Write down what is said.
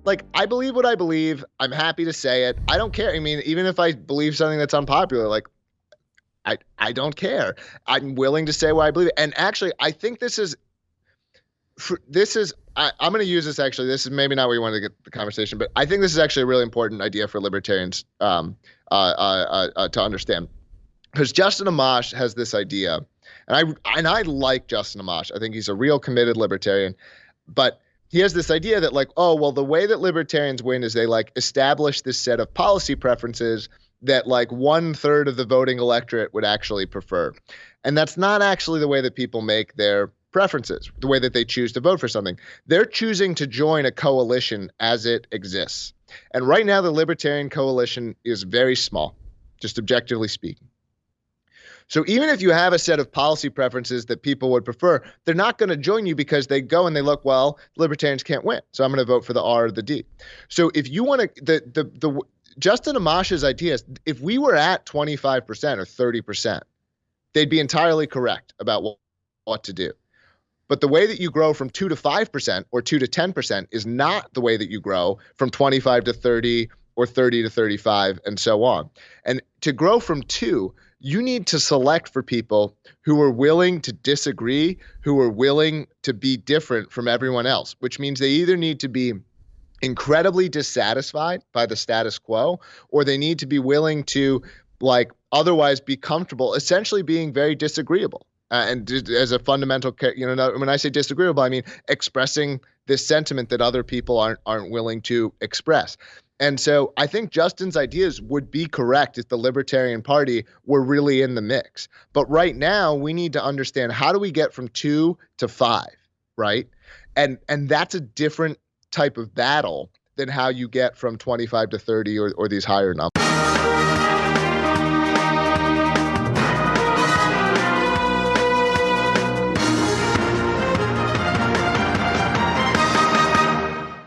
like, I believe what I believe. I'm happy to say it. I don't care. I mean, even if I believe something that's unpopular, like, I don't care. I'm willing to say what I believe. And actually, I think I'm going to use this actually. This is maybe not where you want to get the conversation, but I think this is actually a really important idea for libertarians to understand. Because Justin Amash has this idea, and I like Justin Amash. I think he's a real committed libertarian, but he has this idea that like, oh, well, the way that libertarians win is they like establish this set of policy preferences that like 1/3 of the voting electorate would actually prefer. And that's not actually the way that people make their preferences, the way that they choose to vote for something. They're choosing to join a coalition as it exists. And right now, the Libertarian coalition is very small, just objectively speaking. So even if you have a set of policy preferences that people would prefer, they're not going to join you because they go and they look, well, libertarians can't win, so I'm going to vote for the R or the D. So if you want to, the Justin Amash's ideas, if we were at 25% or 30%, they'd be entirely correct about what to do. But the way that you grow from 2 to 5% or 2 to 10% is not the way that you grow from 25 to 30 or 30 to 35 and so on. And to grow from 2, you need to select for people who are willing to disagree, who are willing to be different from everyone else, which means they either need to be incredibly dissatisfied by the status quo, or they need to be willing to like otherwise be comfortable, essentially being very disagreeable. And as a fundamental, when I say disagreeable, I mean expressing this sentiment that other people aren't willing to express. And so I think Justin's ideas would be correct if the Libertarian Party were really in the mix. But right now, we need to understand, how do we get from 2 to 5, right? And that's a different type of battle than how you get from 25 to 30 or these higher numbers.